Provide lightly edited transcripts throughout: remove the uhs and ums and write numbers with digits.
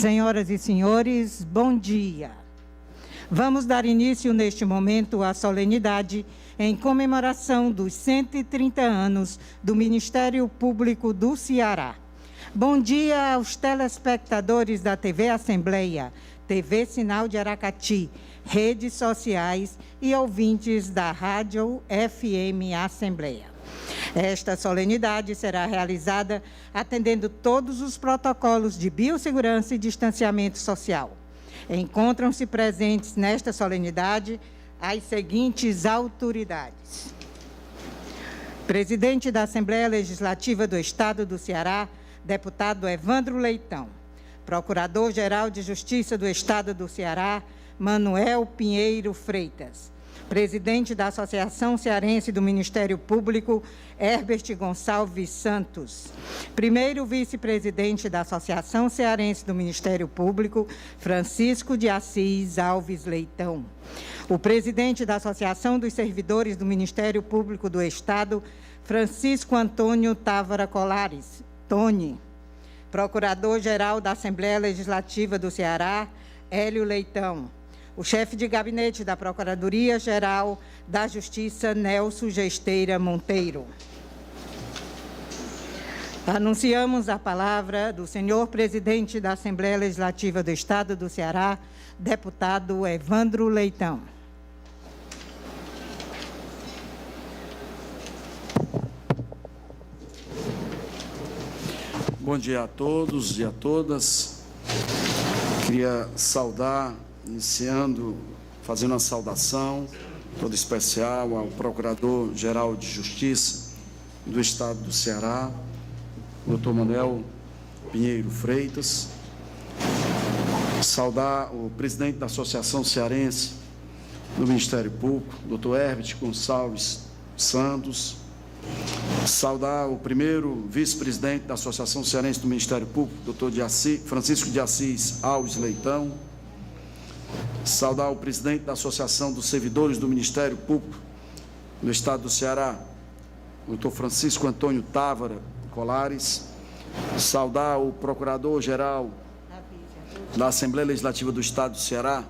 Senhoras e senhores, bom dia. Vamos dar início neste momento à solenidade em comemoração dos 130 anos do Ministério Público do Ceará. Bom dia aos telespectadores da TV Assembleia, TV Sinal de Aracati, redes sociais e ouvintes da Rádio FM Assembleia. Esta solenidade será realizada atendendo todos os protocolos de biossegurança e distanciamento social. Encontram-se presentes nesta solenidade as seguintes autoridades: Presidente da Assembleia Legislativa do Estado do Ceará, deputado Evandro Leitão. Procurador-Geral de Justiça do Estado do Ceará, Manuel Pinheiro Freitas. Presidente da Associação Cearense do Ministério Público, Herbert Gonçalves Santos. Primeiro vice-presidente da Associação Cearense do Ministério Público, Francisco de Assis Alves Leitão. O presidente da Associação dos Servidores do Ministério Público do Estado, Francisco Antônio Távora Colares, Tony. Procurador-Geral da Assembleia Legislativa do Ceará, Hélio Leitão. O chefe de gabinete da Procuradoria-Geral da Justiça, Nelson Gesteira Monteiro. Anunciamos a palavra do senhor presidente da Assembleia Legislativa do Estado do Ceará, deputado Evandro Leitão. Bom dia a todos e a todas. Queria saudar, iniciando, fazendo uma saudação toda especial ao Procurador-Geral de Justiça do Estado do Ceará, Dr. Manuel Pinheiro Freitas. Saudar o presidente da Associação Cearense do Ministério Público, Dr. Herbert Gonçalves Santos. Saudar o primeiro vice-presidente da Associação Cearense do Ministério Público, Dr. Francisco de Assis Alves Leitão. Saudar o presidente da Associação dos Servidores do Ministério Público do Estado do Ceará, Dr. Francisco Antônio Távora Colares. Saudar o Procurador-Geral da Assembleia Legislativa do Estado do Ceará,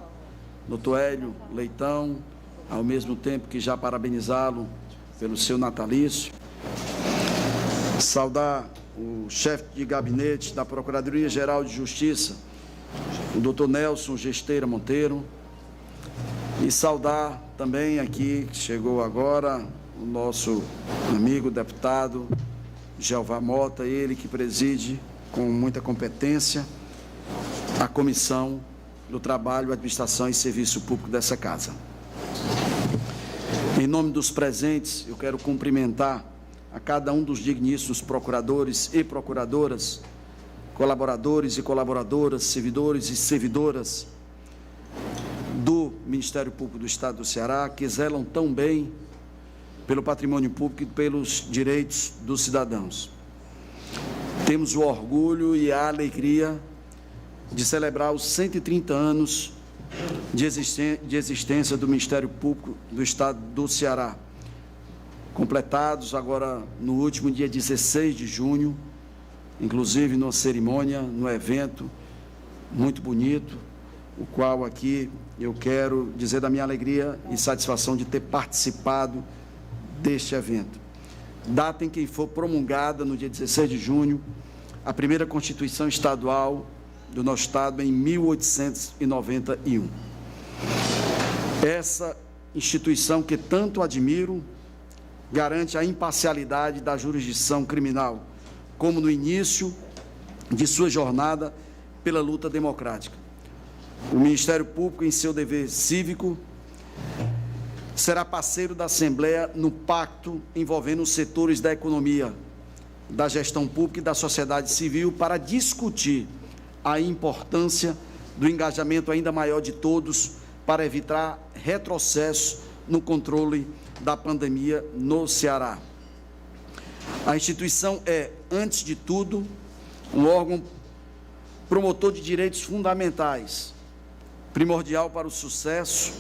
Dr. Hélio Leitão, ao mesmo tempo que já parabenizá-lo pelo seu natalício. Saudar o chefe de gabinete da Procuradoria-Geral de Justiça, o Dr. Nelson Gesteira Monteiro. E saudar também aqui, que chegou agora, o nosso amigo deputado Jeová Mota, ele que preside com muita competência a Comissão do Trabalho, Administração e Serviço Público dessa casa. Em nome dos presentes, eu quero cumprimentar a cada um dos digníssimos procuradores e procuradoras, colaboradores e colaboradoras, servidores e servidoras do Ministério Público do Estado do Ceará, que zelam tão bem pelo patrimônio público e pelos direitos dos cidadãos. Temos o orgulho e a alegria de celebrar os 130 anos de existência do Ministério Público do Estado do Ceará, completados agora no último dia 16 de junho, inclusive numa cerimônia, num evento muito bonito, o qual aqui eu quero dizer da minha alegria e satisfação de ter participado deste evento. Data em que foi promulgada, no dia 16 de junho, a primeira Constituição Estadual do nosso Estado, em 1891. Essa instituição que tanto admiro garante a imparcialidade da jurisdição criminal, como no início de sua jornada pela luta democrática. O Ministério Público, em seu dever cívico, será parceiro da Assembleia no pacto envolvendo os setores da economia, da gestão pública e da sociedade civil para discutir a importância do engajamento ainda maior de todos para evitar retrocesso no controle da pandemia no Ceará. A instituição é, antes de tudo, um órgão promotor de direitos fundamentais, primordial para o sucesso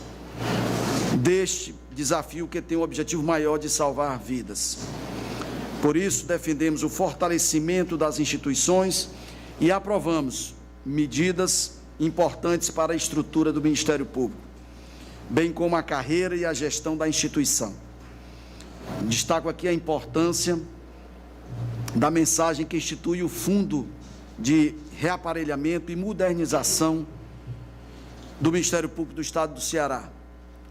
deste desafio que tem o objetivo maior de salvar vidas. Por isso, defendemos o fortalecimento das instituições e aprovamos medidas importantes para a estrutura do Ministério Público, bem como a carreira e a gestão da instituição. Destaco aqui a importância da mensagem que institui o Fundo de Reaparelhamento e Modernização do Ministério Público do Estado do Ceará,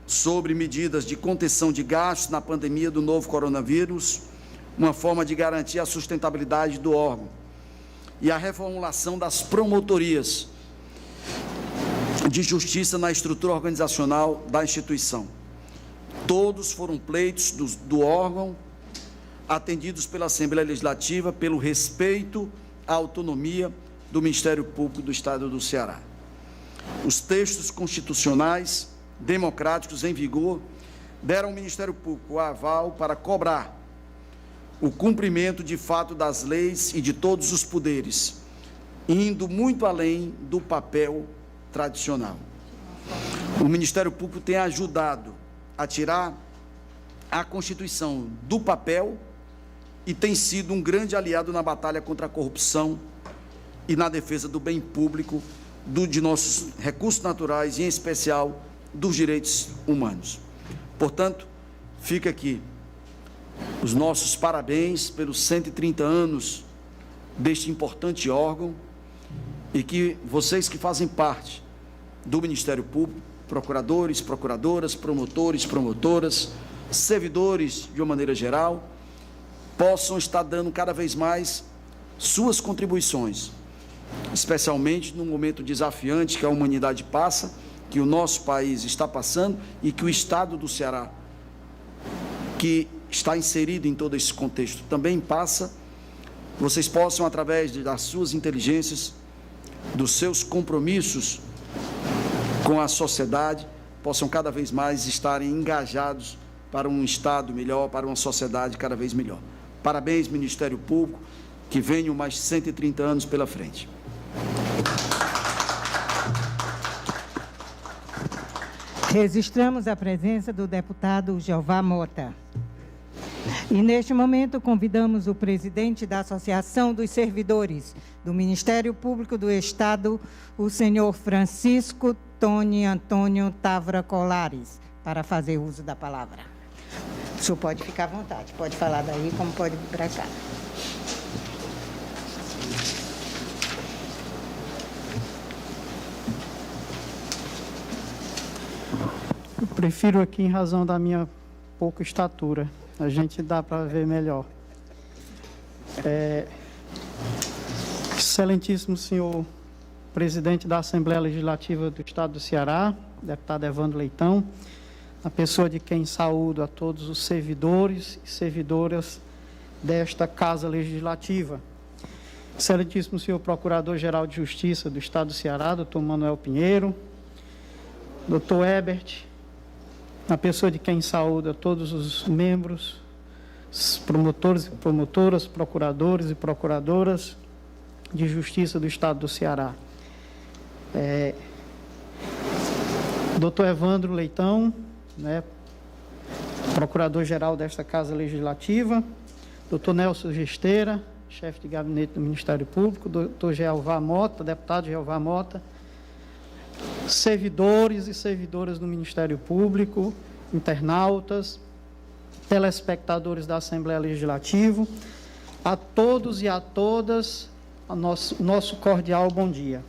sobre medidas de contenção de gastos na pandemia do novo coronavírus, uma forma de garantir a sustentabilidade do órgão, e a reformulação das promotorias de justiça na estrutura organizacional da instituição. Todos foram pleitos do órgão, atendidos pela Assembleia Legislativa, pelo respeito à autonomia do Ministério Público do Estado do Ceará. Os textos constitucionais democráticos em vigor deram ao Ministério Público o aval para cobrar o cumprimento de fato das leis e de todos os poderes, indo muito além do papel tradicional. O Ministério Público tem ajudado a tirar a Constituição do papel e tem sido um grande aliado na batalha contra a corrupção e na defesa do bem público, de nossos recursos naturais e, em especial, dos direitos humanos. Portanto, fica aqui os nossos parabéns pelos 130 anos deste importante órgão, e que vocês que fazem parte do Ministério Público, procuradores, procuradoras, promotores, promotoras, servidores de uma maneira geral, possam estar dando cada vez mais suas contribuições, especialmente num momento desafiante que a humanidade passa, que o nosso país está passando e que o Estado do Ceará, que está inserido em todo esse contexto, também passa. Vocês possam, através das suas inteligências, dos seus compromissos com a sociedade, possam cada vez mais estarem engajados para um Estado melhor, para uma sociedade cada vez melhor. Parabéns, Ministério Público, que venham mais 130 anos pela frente. Registramos a presença do deputado Jeová Mota. E, neste momento, convidamos o presidente da Associação dos Servidores do Ministério Público do Estado, o senhor Francisco Tony Antônio Távora Colares, para fazer uso da palavra. O senhor pode ficar à vontade, pode falar daí, como pode vir para cá. Eu prefiro aqui em razão da minha pouca estatura. A gente dá para ver melhor. Excelentíssimo senhor presidente da Assembleia Legislativa do Estado do Ceará, deputado Evandro Leitão, a pessoa de quem saúdo a todos os servidores e servidoras desta Casa Legislativa. Excelentíssimo senhor Procurador-Geral de Justiça do Estado do Ceará, doutor Manuel Pinheiro, doutor Ebert, a pessoa de quem saúdo a todos os membros, os promotores e promotoras, procuradores e procuradoras de Justiça do Estado do Ceará. Doutor Evandro Leitão, Procurador-Geral desta Casa Legislativa, doutor Nelson Gesteira, chefe de gabinete do Ministério Público, doutor Jeová Mota, deputado Jeová Mota, servidores e servidoras do Ministério Público, internautas, telespectadores da Assembleia Legislativa, a todos e a todas, nosso cordial bom dia.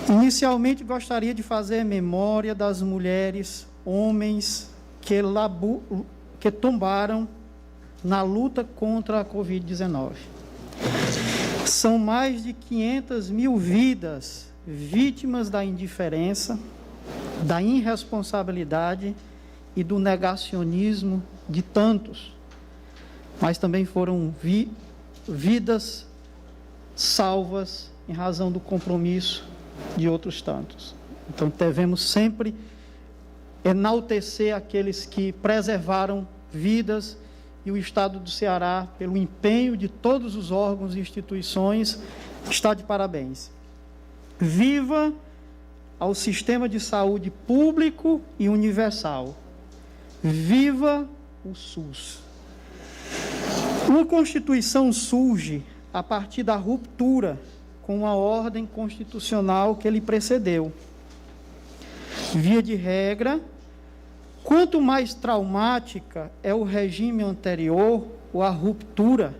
Inicialmente, gostaria de fazer memória das mulheres, homens que tombaram na luta contra a Covid-19. São mais de 500 mil vidas vítimas da indiferença, da irresponsabilidade e do negacionismo de tantos, mas também foram vidas salvas em razão do compromisso de outros tantos. Então, devemos sempre enaltecer aqueles que preservaram vidas, e o Estado do Ceará, pelo empenho de todos os órgãos e instituições, está de parabéns. Viva ao sistema de saúde público e universal. Viva o SUS. Uma Constituição surge a partir da ruptura com a ordem constitucional que lhe precedeu. Via de regra, quanto mais traumática é o regime anterior ou a ruptura,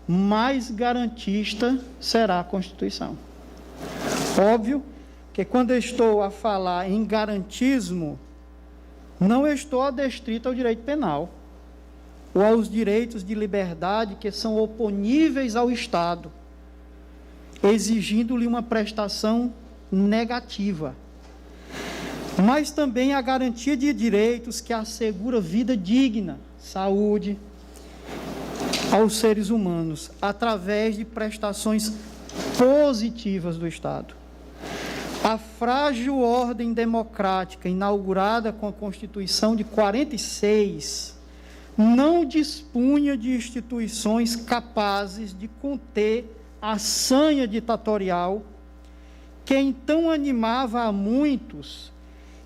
mais garantista será a Constituição. Óbvio que quando eu estou a falar em garantismo, não estou adestrito ao direito penal ou aos direitos de liberdade que são oponíveis ao Estado, exigindo-lhe uma prestação negativa, mas também a garantia de direitos que assegura vida digna, saúde aos seres humanos, através de prestações positivas do Estado. A frágil ordem democrática inaugurada com a Constituição de 46 não dispunha de instituições capazes de conter a sanha ditatorial que então animava a muitos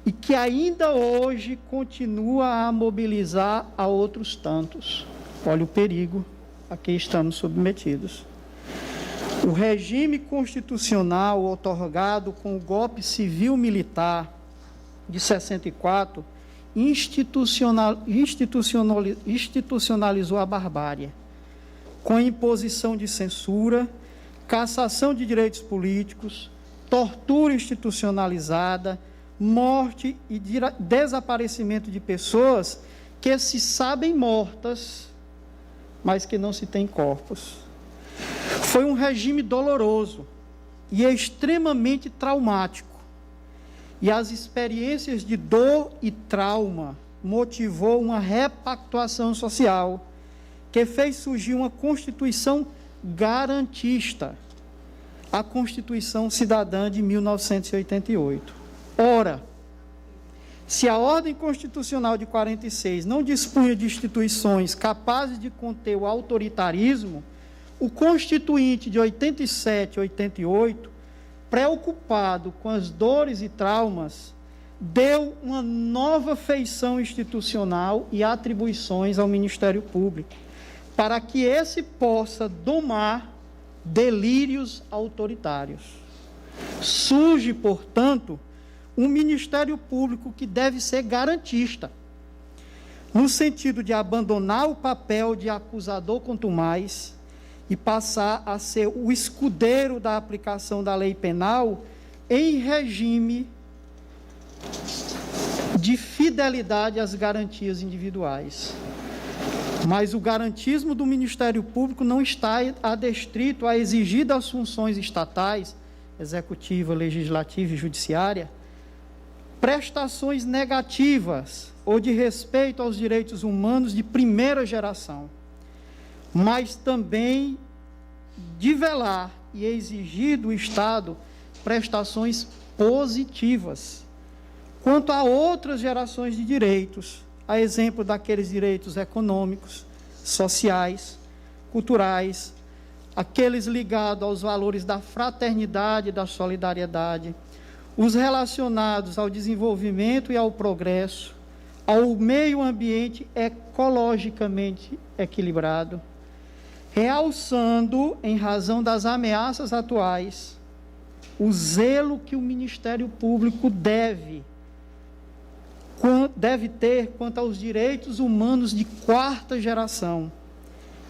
e que ainda hoje continua a mobilizar a outros tantos. Olha o perigo a que estamos submetidos. O regime constitucional outorgado com o golpe civil-militar de 64 institucionalizou a barbárie, com a imposição de censura, cassação de direitos políticos, tortura institucionalizada, morte e desaparecimento de pessoas que se sabem mortas, mas que não se têm corpos. Foi um regime doloroso e extremamente traumático. E as experiências de dor e trauma motivou uma repactuação social que fez surgir uma Constituição garantista, a Constituição Cidadã de 1988. Ora, se a ordem constitucional de 46 não dispunha de instituições capazes de conter o autoritarismo, o Constituinte de 87 e 88, preocupado com as dores e traumas, deu uma nova feição institucional e atribuições ao Ministério Público, para que esse possa domar delírios autoritários. Surge, portanto, um Ministério Público que deve ser garantista, no sentido de abandonar o papel de acusador contumaz e passar a ser o escudeiro da aplicação da lei penal em regime de fidelidade às garantias individuais. Mas o garantismo do Ministério Público não está adestrito a exigir das funções estatais, executiva, legislativa e judiciária, prestações negativas ou de respeito aos direitos humanos de primeira geração, mas também de velar e exigir do Estado prestações positivas quanto a outras gerações de direitos, a exemplo daqueles direitos econômicos, sociais, culturais, aqueles ligados aos valores da fraternidade e da solidariedade, os relacionados ao desenvolvimento e ao progresso, ao meio ambiente ecologicamente equilibrado, realçando, em razão das ameaças atuais, o zelo que o Ministério Público deve ter quanto aos direitos humanos de quarta geração,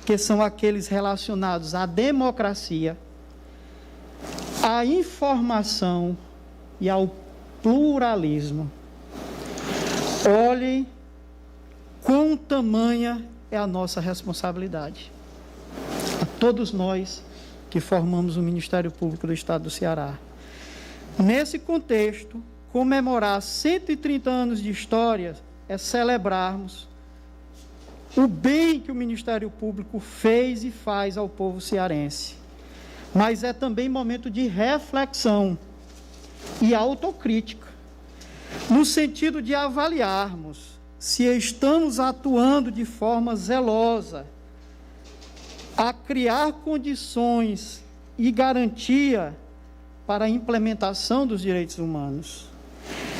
que são aqueles relacionados à democracia, à informação e ao pluralismo. Olhem quão tamanha é a nossa responsabilidade. A todos nós que formamos o Ministério Público do Estado do Ceará. Nesse contexto, comemorar 130 anos de história é celebrarmos o bem que o Ministério Público fez e faz ao povo cearense. Mas é também momento de reflexão e autocrítica, no sentido de avaliarmos se estamos atuando de forma zelosa a criar condições e garantia para a implementação dos direitos humanos.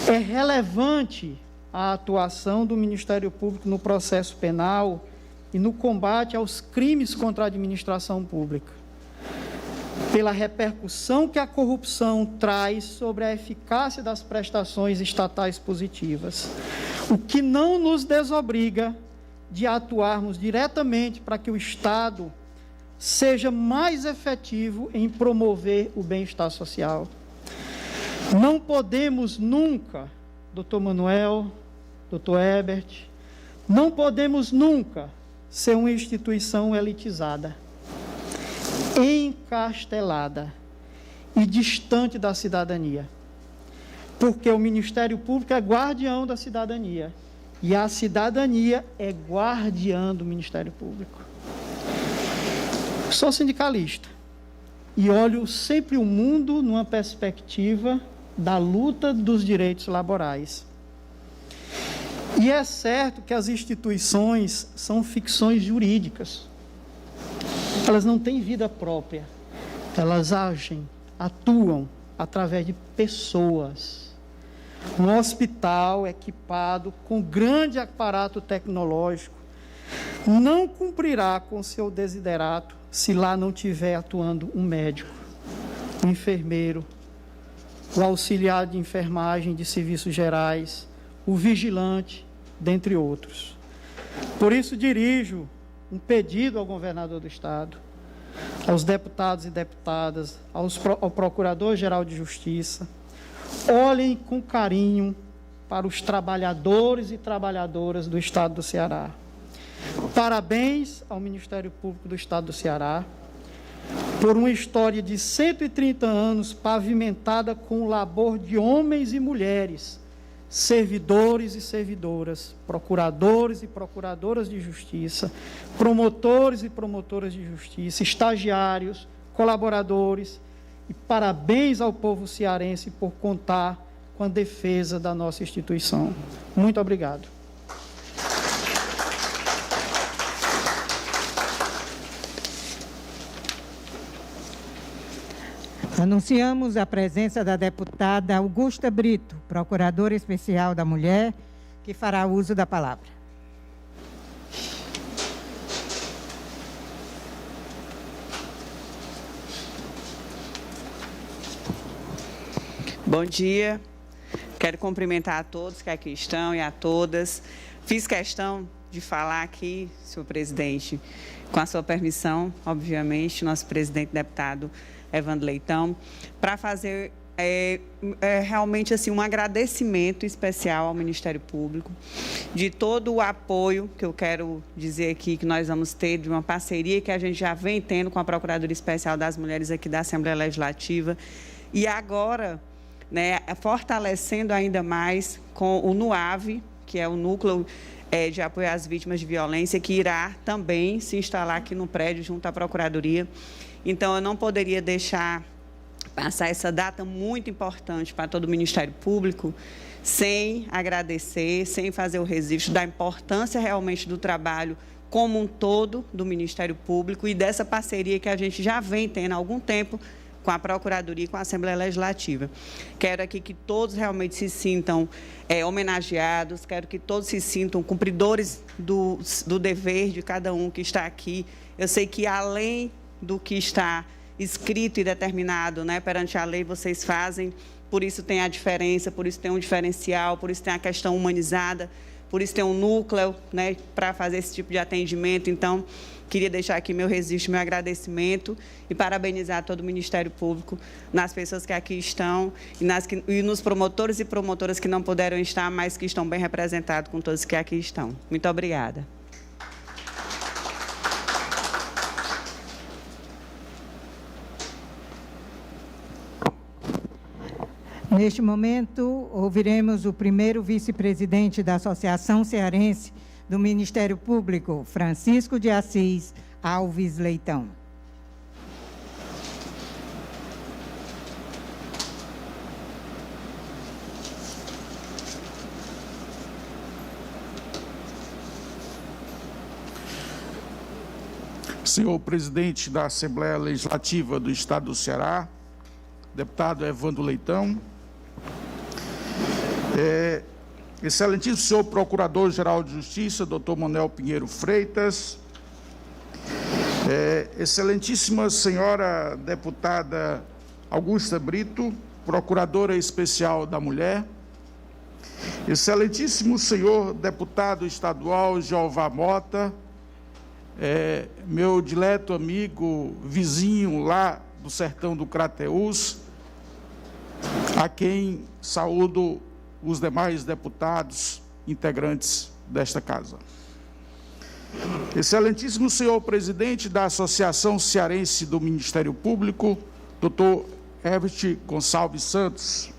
É relevante a atuação do Ministério Público no processo penal e no combate aos crimes contra a administração pública. pela repercussão que a corrupção traz sobre a eficácia das prestações estatais positivas, o que não nos desobriga de atuarmos diretamente para que o Estado seja mais efetivo em promover o bem-estar social. Não podemos nunca, doutor Manuel, doutor Herbert, não podemos nunca ser uma instituição elitizada, encastelada e distante da cidadania, porque o Ministério Público é guardião da cidadania e a cidadania é guardiã do Ministério Público. Sou sindicalista e olho sempre o mundo numa perspectiva da luta dos direitos laborais. E é certo que as instituições são ficções jurídicas. Elas não têm vida própria. Elas agem, atuam através de pessoas. Um hospital equipado com grande aparato tecnológico não cumprirá com seu desiderato se lá não tiver atuando um médico, um enfermeiro, o auxiliar de enfermagem de serviços gerais, o vigilante, dentre outros. Por isso, dirijo um pedido ao governador do Estado, aos deputados e deputadas, ao Procurador-Geral de Justiça, olhem com carinho para os trabalhadores e trabalhadoras do Estado do Ceará. Parabéns ao Ministério Público do Estado do Ceará por uma história de 130 anos pavimentada com o labor de homens e mulheres, servidores e servidoras, procuradores e procuradoras de justiça, promotores e promotoras de justiça, estagiários, colaboradores, e parabéns ao povo cearense por contar com a defesa da nossa instituição. Muito obrigado. Anunciamos a presença da deputada Augusta Brito, Procuradora Especial da Mulher, que fará uso da palavra. Bom dia. Quero cumprimentar a todos que aqui estão e a todas. Fiz questão de falar aqui, senhor presidente, com a sua permissão, obviamente, nosso presidente deputado Evandro Leitão, para fazer realmente assim, um agradecimento especial ao Ministério Público, de todo o apoio que eu quero dizer aqui, que nós vamos ter, de uma parceria que a gente já vem tendo com a Procuradoria Especial das Mulheres aqui da Assembleia Legislativa, e agora, né, fortalecendo ainda mais com o NUAVE, que é o Núcleo de Apoio às Vítimas de Violência, que irá também se instalar aqui no prédio, junto à Procuradoria. Então, eu não poderia deixar passar essa data muito importante para todo o Ministério Público sem agradecer, sem fazer o registro da importância realmente do trabalho como um todo do Ministério Público e dessa parceria que a gente já vem tendo há algum tempo com a Procuradoria e com a Assembleia Legislativa. Quero aqui que todos realmente se sintam homenageados, quero que todos se sintam cumpridores do dever de cada um que está aqui. Eu sei que, além do que está escrito e determinado, né, perante a lei, vocês fazem, por isso tem a diferença, por isso tem um diferencial, por isso tem a questão humanizada, por isso tem um núcleo, né, para fazer esse tipo de atendimento. Então, queria deixar aqui meu registro, meu agradecimento e parabenizar todo o Ministério Público, nas pessoas que aqui estão e nos promotores e promotoras que não puderam estar, mas que estão bem representados com todos que aqui estão. Muito obrigada. Neste momento, ouviremos o primeiro vice-presidente da Associação Cearense do Ministério Público, Francisco de Assis Alves Leitão. Senhor presidente da Assembleia Legislativa do Estado do Ceará, deputado Evandro Leitão, excelentíssimo senhor Procurador-Geral de Justiça, doutor Manuel Pinheiro Freitas, Excelentíssima senhora deputada Augusta Brito, Procuradora Especial da Mulher, excelentíssimo senhor deputado estadual Jeová Mota, meu dileto amigo, vizinho lá do sertão do Crateús, a quem saúdo os demais deputados integrantes desta casa. Excelentíssimo senhor presidente da Associação Cearense do Ministério Público, doutor Herbert Gonçalves Santos.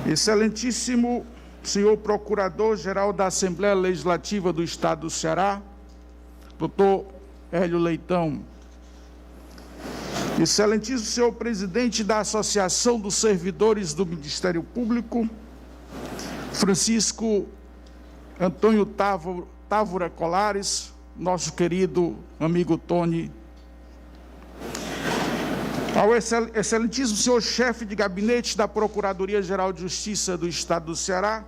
Excelentíssimo senhor Procurador-Geral da Assembleia Legislativa do Estado do Ceará, doutor Hélio Leitão. Excelentíssimo senhor presidente da Associação dos Servidores do Ministério Público, Francisco Antônio Távora Colares, nosso querido amigo Tony. Ao excelentíssimo senhor chefe de gabinete da Procuradoria-Geral de Justiça do Estado do Ceará,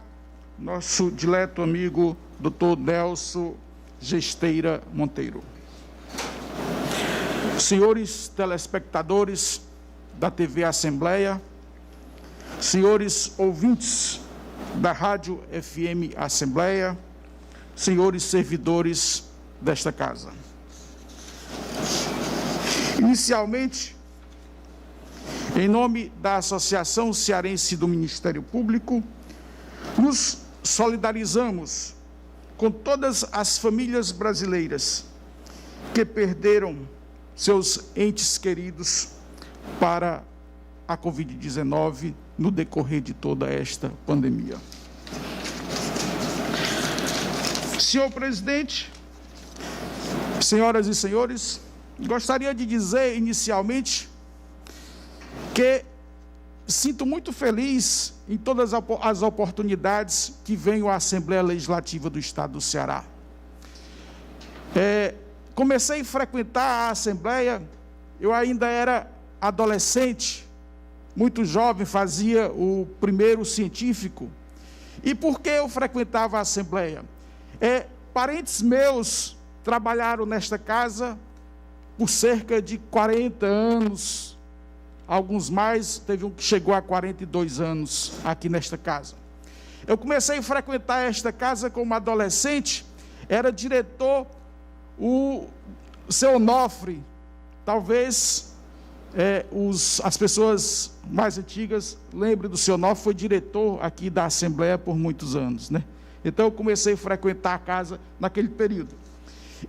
nosso dileto amigo doutor Nelson Gesteira Monteiro. Senhores telespectadores da TV Assembleia, senhores ouvintes da Rádio FM Assembleia, senhores servidores desta casa. Inicialmente, em nome da Associação Cearense do Ministério Público, nos solidarizamos com todas as famílias brasileiras que perderam seus entes queridos para a Covid-19 no decorrer de toda esta pandemia. Senhor presidente, senhoras e senhores, gostaria de dizer inicialmente que sinto muito feliz em todas as oportunidades que venho à Assembleia Legislativa do Estado do Ceará. Comecei a frequentar a Assembleia, eu ainda era adolescente, muito jovem, fazia o primeiro científico. E por que eu frequentava a Assembleia? Parentes meus trabalharam nesta casa por cerca de 40 anos, alguns mais, teve um que chegou a 42 anos aqui nesta casa. Eu comecei a frequentar esta casa como adolescente, era diretor o seu Onofre, talvez as pessoas mais antigas lembrem do seu Onofre, foi diretor aqui da Assembleia por muitos anos, né? Então eu comecei a frequentar a casa naquele período.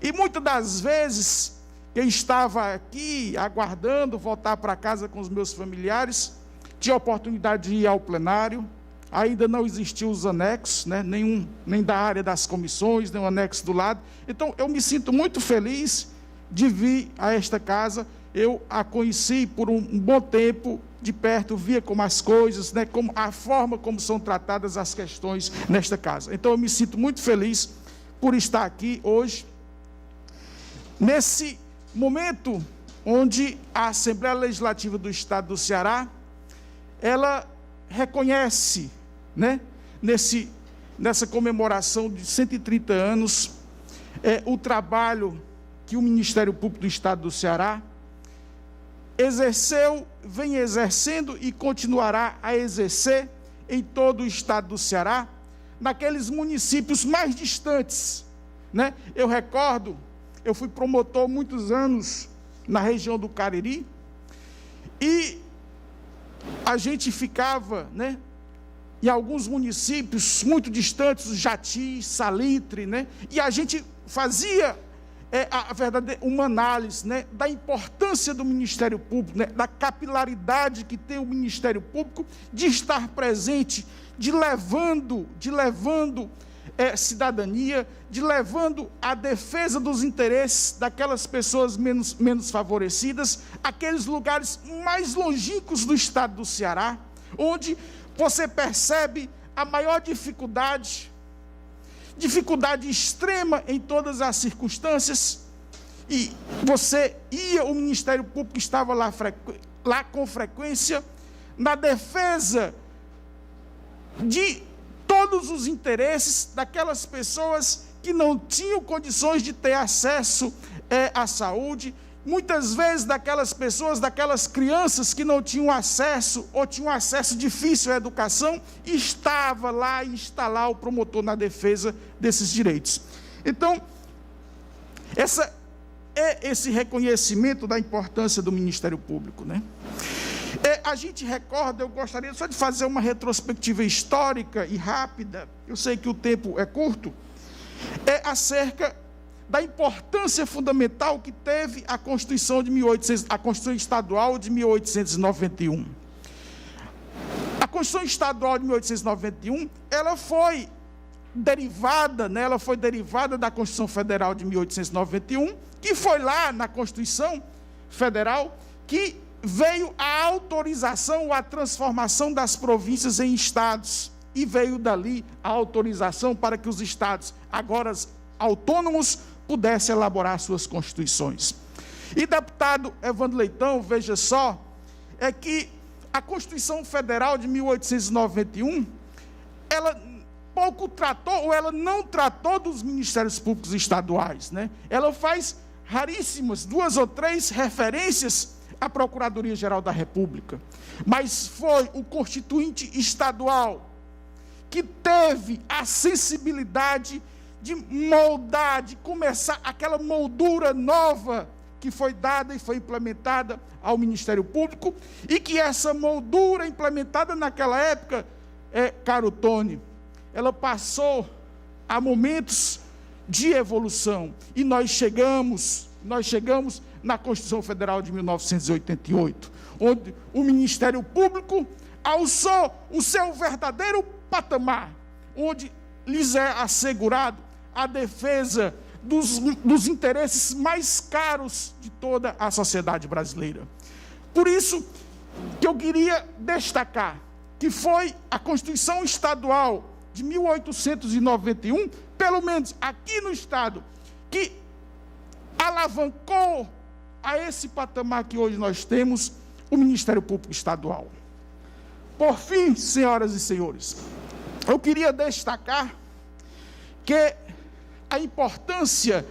E muitas das vezes eu estava aqui aguardando voltar para casa com os meus familiares, tinha a oportunidade de ir ao plenário, ainda não existiam os anexos, né? Nem da área das comissões, nem o anexo do lado. Então eu me sinto muito feliz de vir a esta casa. Eu a conheci por um bom tempo de perto, via como as coisas, né, como a forma como são tratadas as questões nesta casa. Então eu me sinto muito feliz por estar aqui hoje, nesse momento onde a Assembleia Legislativa do Estado do Ceará, ela reconhece, né, nessa comemoração de 130 anos, o trabalho que o Ministério Público do Estado do Ceará exerceu, vem exercendo e continuará a exercer em todo o estado do Ceará, naqueles municípios mais distantes, né? Eu recordo, eu fui promotor muitos anos na região do Cariri, e a gente ficava, né, em alguns municípios muito distantes, Jati, Salitre, né? E a gente fazia uma análise, né, da importância do Ministério Público, né, da capilaridade que tem o Ministério Público de estar presente, de levando cidadania, de levando a defesa dos interesses daquelas pessoas menos favorecidas, aqueles lugares mais longínquos do estado do Ceará, onde você percebe a maior dificuldade extrema em todas as circunstâncias, e o Ministério Público estava lá com frequência, na defesa de todos os interesses daquelas pessoas que não tinham condições de ter acesso à saúde, muitas vezes daquelas pessoas, daquelas crianças que não tinham acesso ou tinham acesso difícil à educação, e está lá o promotor na defesa desses direitos. Então, esse reconhecimento da importância do Ministério Público, né? A gente recorda, eu gostaria só de fazer uma retrospectiva histórica e rápida, eu sei que o tempo é curto, acerca da importância fundamental que teve a Constituição Estadual de 1891. A Constituição Estadual de 1891, ela foi derivada da Constituição Federal de 1891, que foi lá na Constituição Federal que veio a autorização, a transformação das províncias em estados, e veio dali a autorização para que os estados, agora autônomos, pudessem elaborar suas constituições. E, deputado Evandro Leitão, veja só, que a Constituição Federal de 1891, ela pouco tratou, ou ela não tratou dos ministérios públicos estaduais, né? Ela faz raríssimas, 2 ou 3 referências à Procuradoria-Geral da República, mas foi o Constituinte Estadual que teve a sensibilidade de moldar, de começar aquela moldura nova que foi dada e foi implementada ao Ministério Público, e que essa moldura implementada naquela época, caro Tony, ela passou a momentos de evolução, e nós chegamos na Constituição Federal de 1988, onde o Ministério Público alçou o seu verdadeiro patamar, onde lhes é assegurado a defesa dos interesses mais caros de toda a sociedade brasileira. Por isso que eu queria destacar que foi a Constituição Estadual de 1891, pelo menos aqui no Estado, que alavancou a esse patamar que hoje nós temos, o Ministério Público Estadual. Por fim, senhoras e senhores, eu queria destacar que a importância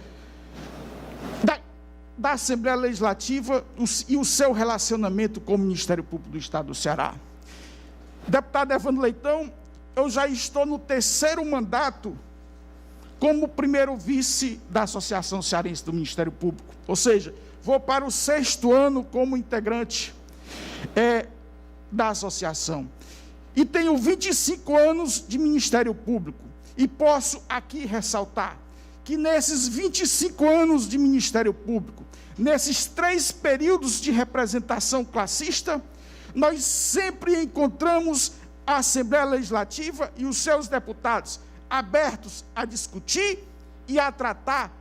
da Assembleia Legislativa e o seu relacionamento com o Ministério Público do Estado do Ceará. Deputado Evandro Leitão, eu já estou no 3º mandato como primeiro vice da Associação Cearense do Ministério Público, ou seja, vou para o 6º ano como integrante da associação. E tenho 25 anos de Ministério Público, e posso aqui ressaltar que nesses 25 anos de Ministério Público, nesses 3 períodos de representação classista, nós sempre encontramos a Assembleia Legislativa e os seus deputados abertos a discutir e a tratar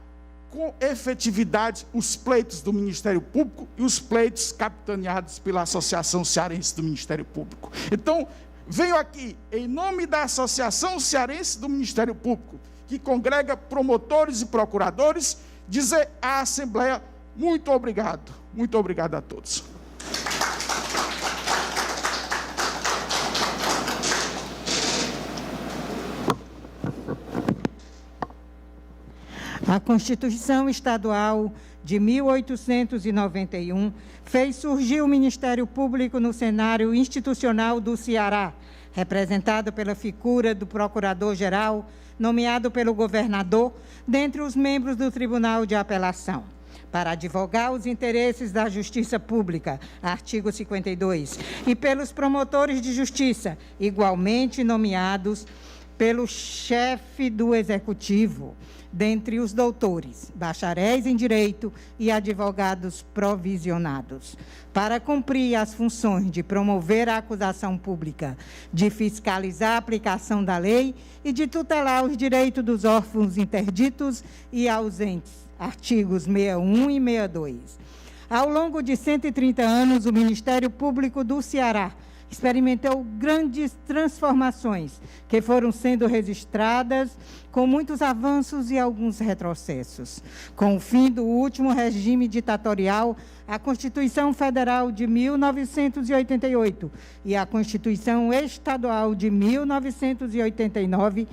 com efetividade os pleitos do Ministério Público e os pleitos capitaneados pela Associação Cearense do Ministério Público. Então, venho aqui, em nome da Associação Cearense do Ministério Público, que congrega promotores e procuradores, dizer à Assembleia muito obrigado a todos. A Constituição Estadual de 1891 fez surgir o Ministério Público no cenário institucional do Ceará, representado pela figura do Procurador-Geral, nomeado pelo governador, dentre os membros do Tribunal de Apelação, para advogar os interesses da Justiça Pública, artigo 52, e pelos promotores de justiça, igualmente nomeados pelo chefe do Executivo, dentre os doutores, bacharéis em Direito e advogados provisionados, para cumprir as funções de promover a acusação pública, de fiscalizar a aplicação da lei e de tutelar os direitos dos órfãos interditos e ausentes, artigos 61 e 62. Ao longo de 130 anos, o Ministério Público do Ceará experimentou grandes transformações que foram sendo registradas com muitos avanços e alguns retrocessos. Com o fim do último regime ditatorial, a Constituição Federal de 1988 e a Constituição Estadual de 1989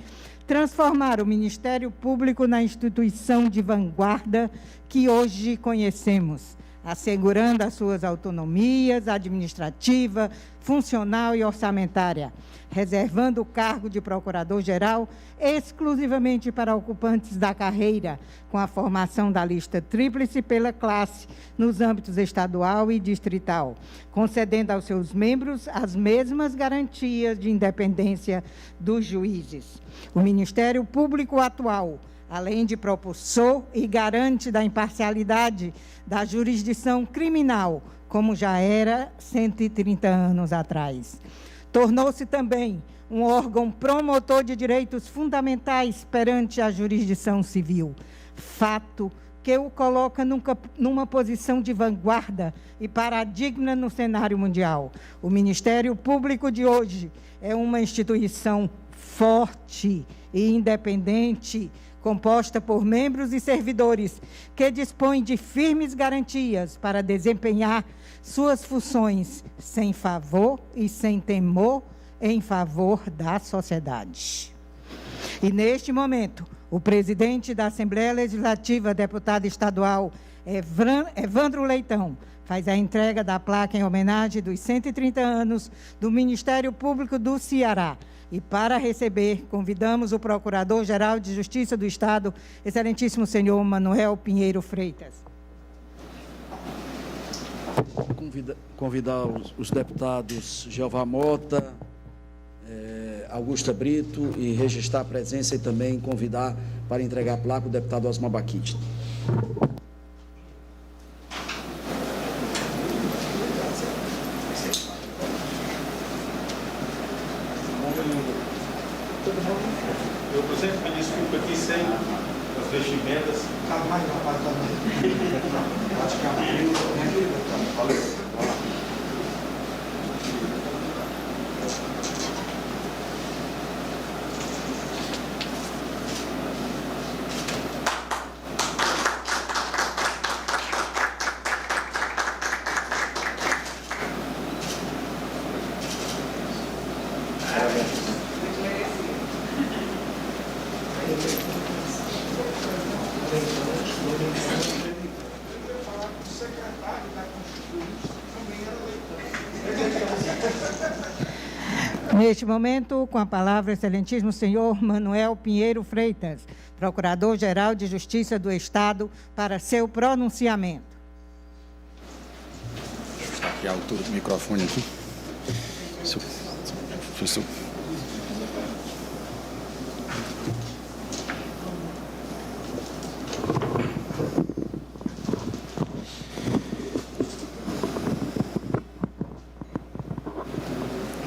transformaram o Ministério Público na instituição de vanguarda que hoje conhecemos, assegurando as suas autonomias administrativa, funcional e orçamentária, reservando o cargo de procurador-geral exclusivamente para ocupantes da carreira, com a formação da lista tríplice pela classe nos âmbitos estadual e distrital, concedendo aos seus membros as mesmas garantias de independência dos juízes. O Ministério Público atual, além de propulsor e garante da imparcialidade da jurisdição criminal, como já era 130 anos atrás. Tornou-se também um órgão promotor de direitos fundamentais perante a jurisdição civil, fato que o coloca numa posição de vanguarda e paradigma no cenário mundial. O Ministério Público de hoje é uma instituição forte e independente, composta por membros e servidores que dispõem de firmes garantias para desempenhar suas funções sem favor e sem temor em favor da sociedade. E, neste momento, o presidente da Assembleia Legislativa, deputado estadual Evandro Leitão, faz a entrega da placa em homenagem dos 130 anos do Ministério Público do Ceará. E, para receber, convidamos o Procurador-Geral de Justiça do Estado, excelentíssimo senhor Manuel Pinheiro Freitas. Convidar os deputados Jeová Mota, Augusta Brito, e registrar a presença e também convidar para entregar a placa o deputado Osmar Baquite. Eu sempre me desculpo aqui sem as vestimentas. Valeu. Neste momento, com a palavra, excelentíssimo senhor Manuel Pinheiro Freitas, Procurador-Geral de Justiça do Estado, para seu pronunciamento. Deixa eu estar aqui a altura do microfone aqui. Isso.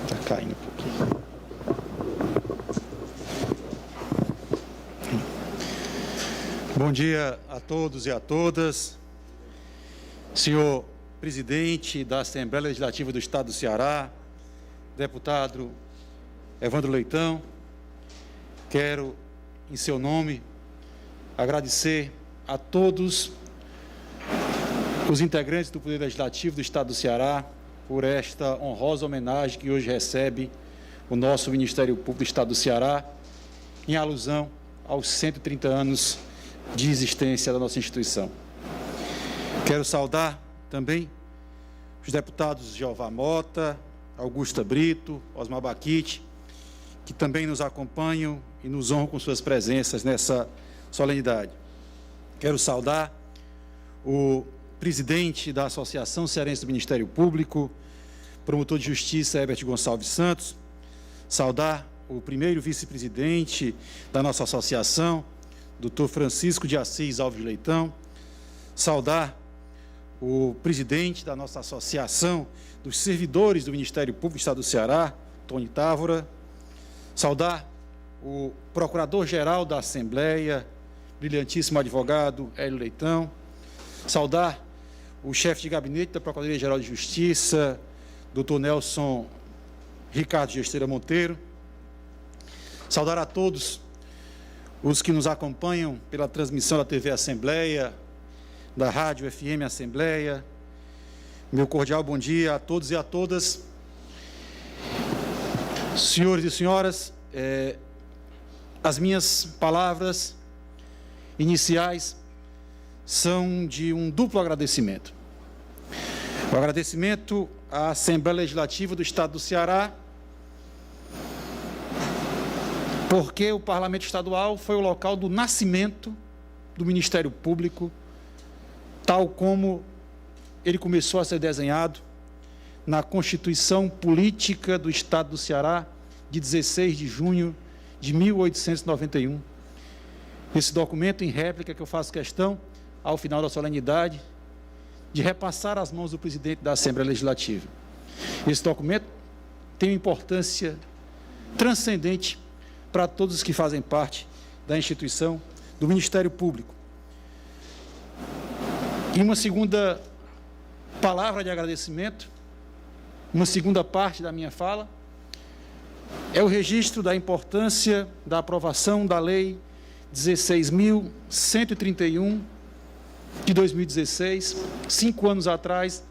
Está caindo um pouquinho. Bom dia a todos e a todas. Senhor presidente da Assembleia Legislativa do Estado do Ceará, deputado Evandro Leitão, quero, em seu nome, agradecer a todos os integrantes do Poder Legislativo do Estado do Ceará por esta honrosa homenagem que hoje recebe o nosso Ministério Público do Estado do Ceará, em alusão aos 130 anos de existência da nossa instituição. Quero saudar também os deputados Jeová Mota, Augusta Brito, Osmar Baquite, que também nos acompanham e nos honram com suas presenças nessa solenidade. Quero saudar o presidente da Associação Cearense do Ministério Público, promotor de justiça Herbert Gonçalves Santos, saudar o primeiro vice-presidente da nossa associação, doutor Francisco de Assis Alves Leitão, saudar o presidente da nossa associação dos servidores do Ministério Público do Estado do Ceará, Tony Távora, saudar o procurador-geral da Assembleia, brilhantíssimo advogado Hélio Leitão, saudar o chefe de gabinete da Procuradoria-Geral de Justiça, doutor Nelson Ricardo Gesteira Monteiro. Saudar a todos os que nos acompanham pela transmissão da TV Assembleia, da Rádio FM Assembleia. Meu cordial bom dia a todos e a todas. Senhores e senhoras, as minhas palavras iniciais são de um duplo agradecimento. O agradecimento à Assembleia Legislativa do Estado do Ceará, porque o Parlamento Estadual foi o local do nascimento do Ministério Público, tal como ele começou a ser desenhado na Constituição Política do Estado do Ceará, de 16 de junho de 1891. Esse documento, em réplica, que eu faço questão, ao final da solenidade, de repassar às mãos do presidente da Assembleia Legislativa. Esse documento tem uma importância transcendente para todos os que fazem parte da instituição do Ministério Público. E uma segunda palavra de agradecimento, uma segunda parte da minha fala, é o registro da importância da aprovação da Lei 16.131 de 2016, 5 anos atrás,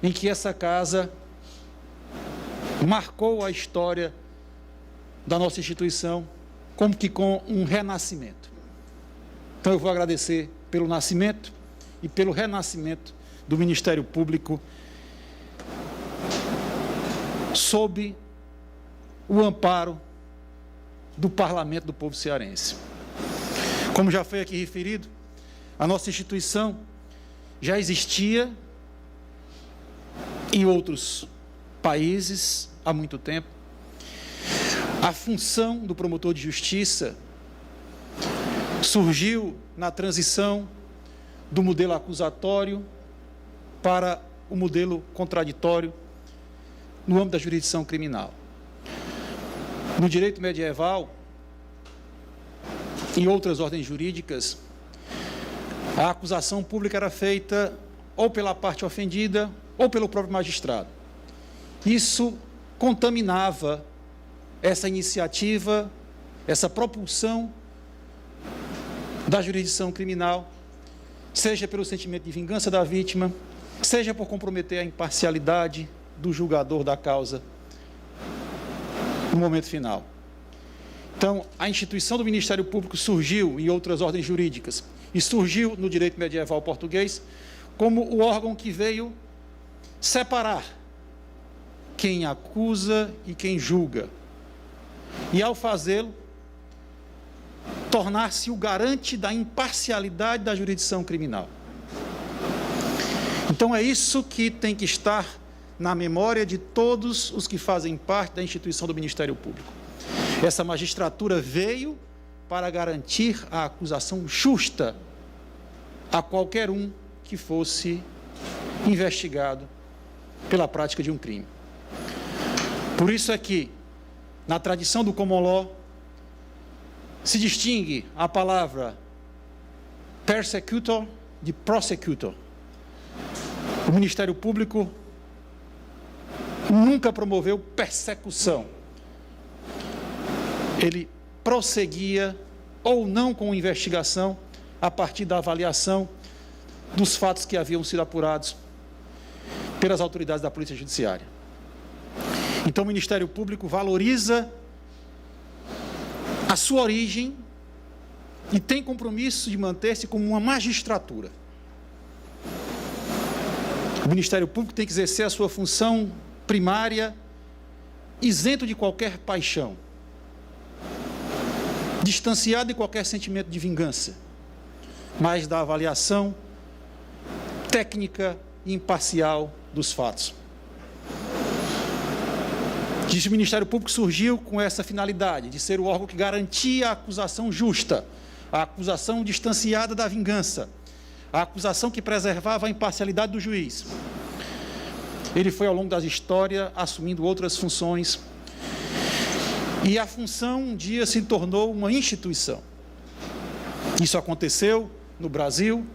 em que essa casa marcou a história da nossa instituição, como que com um renascimento. Então eu vou agradecer pelo nascimento e pelo renascimento do Ministério Público sob o amparo do Parlamento do Povo Cearense. Como já foi aqui referido, a nossa instituição já existia em outros países há muito tempo. A função do promotor de justiça surgiu na transição do modelo acusatório para o modelo contraditório no âmbito da jurisdição criminal. No direito medieval, em outras ordens jurídicas, a acusação pública era feita ou pela parte ofendida ou pelo próprio magistrado. Isso contaminava essa iniciativa, essa propulsão da jurisdição criminal, seja pelo sentimento de vingança da vítima, seja por comprometer a imparcialidade do julgador da causa no momento final. Então, a instituição do Ministério Público surgiu em outras ordens jurídicas e surgiu no direito medieval português como o órgão que veio separar quem acusa e quem julga. E, ao fazê-lo, tornar-se o garante da imparcialidade da jurisdição criminal. Então, é isso que tem que estar na memória de todos os que fazem parte da instituição do Ministério Público. Essa magistratura veio para garantir a acusação justa a qualquer um que fosse investigado pela prática de um crime. Por isso é que, na tradição do common law, se distingue a palavra persecutor de prosecutor. O Ministério Público nunca promoveu persecução. Ele prosseguia ou não com a investigação a partir da avaliação dos fatos que haviam sido apurados pelas autoridades da Polícia Judiciária. Então, o Ministério Público valoriza a sua origem e tem compromisso de manter-se como uma magistratura. O Ministério Público tem que exercer a sua função primária isento de qualquer paixão, distanciado de qualquer sentimento de vingança, mas da avaliação técnica e imparcial dos fatos. O Ministério Público surgiu com essa finalidade, de ser o órgão que garantia a acusação justa, a acusação distanciada da vingança, a acusação que preservava a imparcialidade do juiz. Ele foi, ao longo da história, assumindo outras funções, e a função um dia se tornou uma instituição. Isso aconteceu no Brasil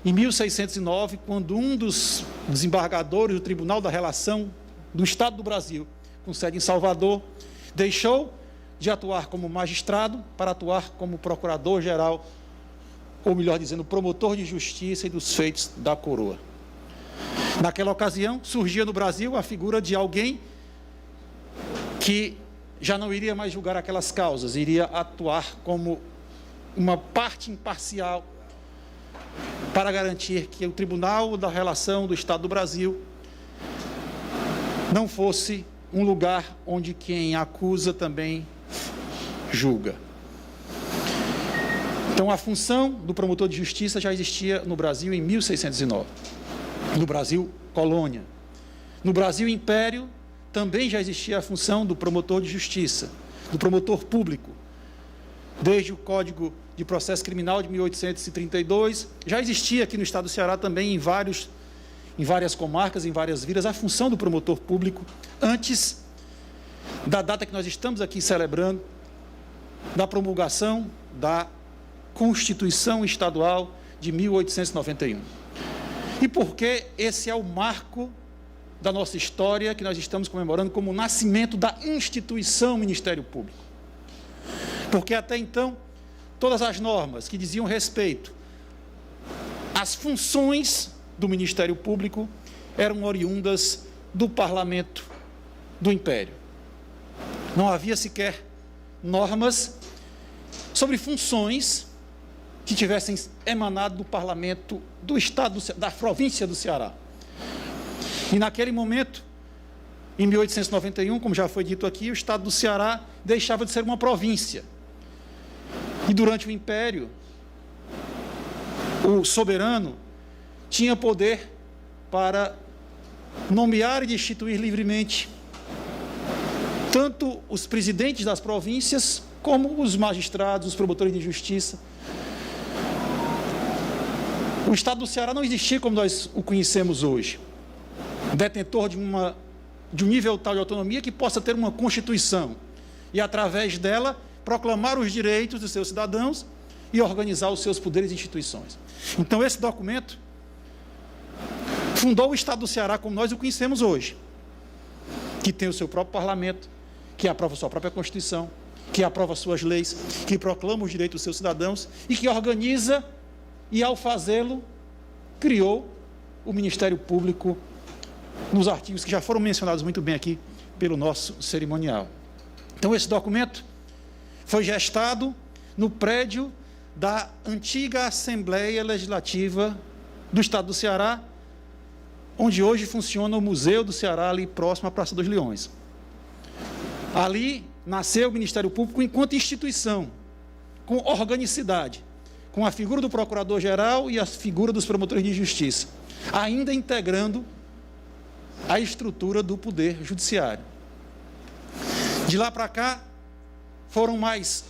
em 1609, quando um dos desembargadores do Tribunal da Relação do Estado do Brasil com sede em Salvador, deixou de atuar como magistrado para atuar como procurador-geral, ou melhor dizendo, promotor de justiça e dos feitos da coroa. Naquela ocasião, surgia no Brasil a figura de alguém que já não iria mais julgar aquelas causas, iria atuar como uma parte imparcial para garantir que o Tribunal da Relação do Estado do Brasil não fosse um lugar onde quem acusa também julga. Então, a função do promotor de justiça já existia no Brasil em 1609. No Brasil, colônia. No Brasil, império, também já existia a função do promotor de justiça, do promotor público. Desde o Código de Processo Criminal de 1832, já existia aqui no estado do Ceará também em várias comarcas, em várias vilas, a função do promotor público, antes da data que nós estamos aqui celebrando, da promulgação da Constituição Estadual de 1891. E por que esse é o marco da nossa história que nós estamos comemorando como o nascimento da instituição Ministério Público? Porque até então, todas as normas que diziam respeito às funções do Ministério Público eram oriundas do parlamento do Império. Não havia sequer normas sobre funções que tivessem emanado do parlamento do estado, da província do Ceará. E naquele momento, em 1891, como já foi dito aqui, o estado do Ceará deixava de ser uma província. E durante o Império, o soberano tinha poder para nomear e destituir livremente tanto os presidentes das províncias, como os magistrados, os promotores de justiça. O estado do Ceará não existia como nós o conhecemos hoje, detentor de um nível tal de autonomia que possa ter uma Constituição e, através dela, proclamar os direitos dos seus cidadãos e organizar os seus poderes e instituições. Então, esse documento fundou o estado do Ceará como nós o conhecemos hoje, que tem o seu próprio parlamento, que aprova a sua própria Constituição, que aprova suas leis, que proclama os direitos dos seus cidadãos e que organiza e, ao fazê-lo, criou o Ministério Público nos artigos que já foram mencionados muito bem aqui pelo nosso cerimonial. Então, esse documento foi gestado no prédio da antiga Assembleia Legislativa do Estado do Ceará, onde hoje funciona o Museu do Ceará, ali próximo à Praça dos Leões. Ali nasceu o Ministério Público enquanto instituição, com organicidade, com a figura do Procurador-Geral e a figura dos promotores de justiça, ainda integrando a estrutura do Poder Judiciário. De lá para cá, foram mais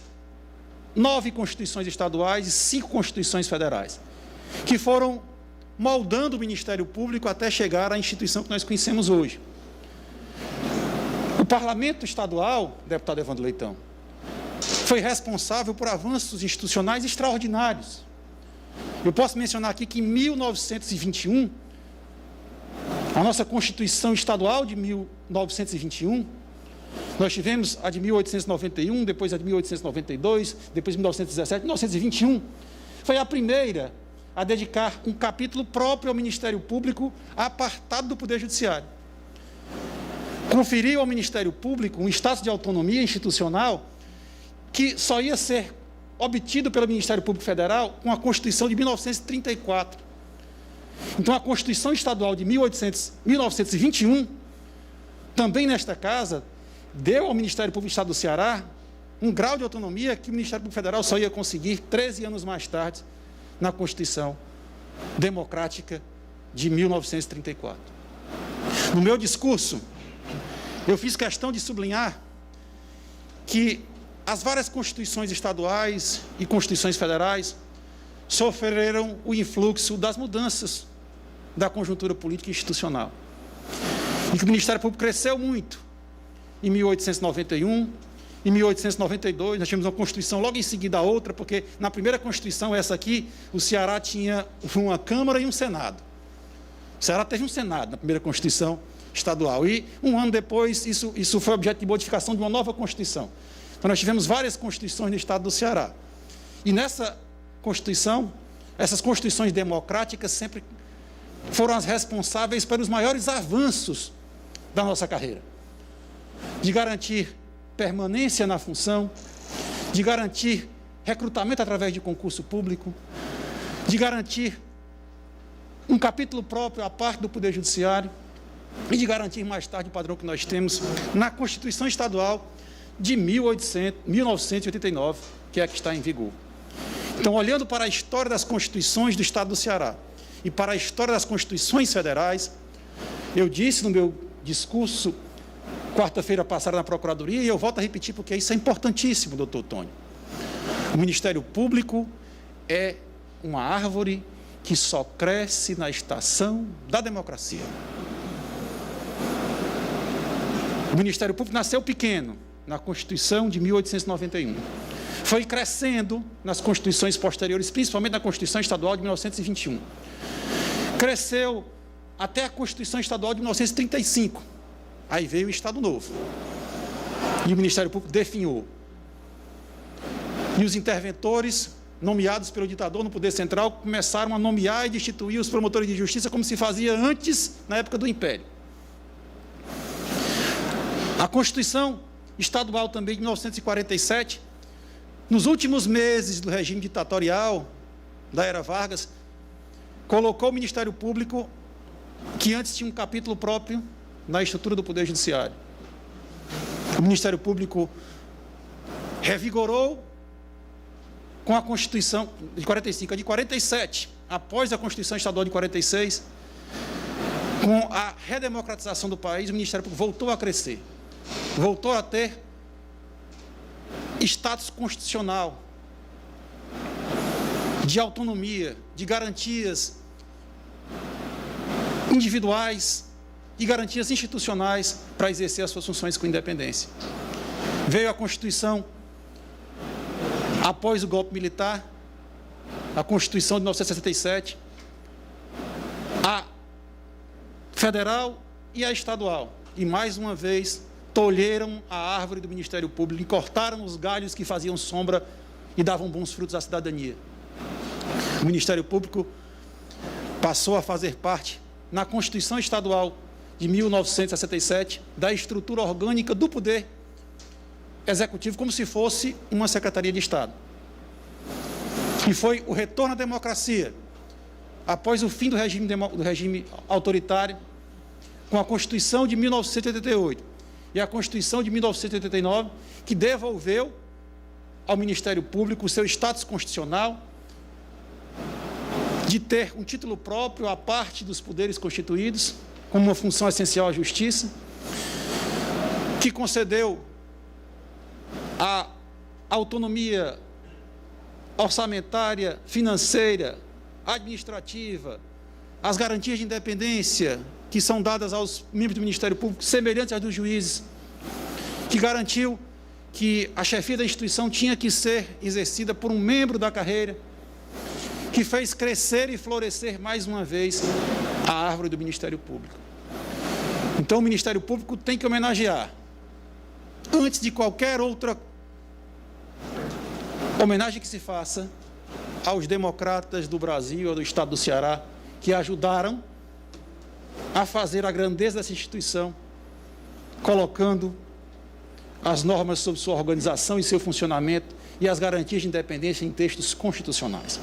9 constituições estaduais e 5 constituições federais, que foram moldando o Ministério Público até chegar à instituição que nós conhecemos hoje. O Parlamento Estadual, deputado Evandro Leitão, foi responsável por avanços institucionais extraordinários. Eu posso mencionar aqui que em 1921, a nossa Constituição Estadual de 1921, nós tivemos a de 1891, depois a de 1892, depois de 1917, 1921, foi a primeira a dedicar um capítulo próprio ao Ministério Público, apartado do Poder Judiciário. Conferiu ao Ministério Público um status de autonomia institucional que só ia ser obtido pelo Ministério Público Federal com a Constituição de 1934. Então, a Constituição Estadual de 1921, também nesta casa, deu ao Ministério Público do Estado do Ceará um grau de autonomia que o Ministério Público Federal só ia conseguir 13 anos mais tarde, na Constituição Democrática de 1934. No meu discurso, eu fiz questão de sublinhar que as várias constituições estaduais e constituições federais sofreram o influxo das mudanças da conjuntura política e institucional. E que o Ministério Público cresceu muito em 1891, em 1892, nós tivemos uma Constituição logo em seguida a outra, porque na primeira Constituição, essa aqui, o Ceará tinha uma Câmara e um Senado. O Ceará teve um Senado na primeira Constituição estadual. E, um ano depois, isso foi objeto de modificação de uma nova Constituição. Então, nós tivemos várias Constituições no Estado do Ceará. E nessa Constituição, essas Constituições democráticas sempre foram as responsáveis pelos maiores avanços da nossa carreira. De garantir permanência na função, de garantir recrutamento através de concurso público, de garantir um capítulo próprio à parte do Poder Judiciário e de garantir mais tarde o padrão que nós temos na Constituição Estadual de 1989, que é a que está em vigor. Então, olhando para a história das Constituições do Estado do Ceará e para a história das Constituições federais, eu disse no meu discurso quarta-feira passada na Procuradoria, e eu volto a repetir porque isso é importantíssimo, doutor Tônio. O Ministério Público é uma árvore que só cresce na estação da democracia. O Ministério Público nasceu pequeno, na Constituição de 1891. Foi crescendo nas Constituições posteriores, principalmente na Constituição Estadual de 1921. Cresceu até a Constituição Estadual de 1935. Aí veio o Estado Novo. E o Ministério Público definhou. E os interventores, nomeados pelo ditador no Poder Central, começaram a nomear e destituir os promotores de justiça como se fazia antes, na época do Império. A Constituição Estadual também de 1947, nos últimos meses do regime ditatorial da era Vargas, colocou o Ministério Público, que antes tinha um capítulo próprio, na estrutura do Poder Judiciário. O Ministério Público revigorou com a Constituição de 45, a de 47, após a Constituição Estadual de 46, com a redemocratização do país, o Ministério Público voltou a crescer, voltou a ter status constitucional, de autonomia, de garantias individuais e garantias institucionais para exercer as suas funções com independência. Veio a Constituição após o golpe militar, a Constituição de 1967, a federal e a estadual. E, mais uma vez, tolheram a árvore do Ministério Público e cortaram os galhos que faziam sombra e davam bons frutos à cidadania. O Ministério Público passou a fazer parte, na Constituição Estadual de 1967, da estrutura orgânica do Poder Executivo, como se fosse uma Secretaria de Estado. E foi o retorno à democracia, após o fim do regime autoritário, com a Constituição de 1988 e a Constituição de 1989, que devolveu ao Ministério Público o seu status constitucional de ter um título próprio à parte dos poderes constituídos, como uma função essencial à justiça, que concedeu a autonomia orçamentária, financeira, administrativa, as garantias de independência que são dadas aos membros do Ministério Público, semelhantes às dos juízes, que garantiu que a chefia da instituição tinha que ser exercida por um membro da carreira, que fez crescer e florescer mais uma vez a árvore do Ministério Público. Então, o Ministério Público tem que homenagear, antes de qualquer outra homenagem que se faça, aos democratas do Brasil, do Estado do Ceará, que ajudaram a fazer a grandeza dessa instituição, colocando as normas sobre sua organização e seu funcionamento e as garantias de independência em textos constitucionais.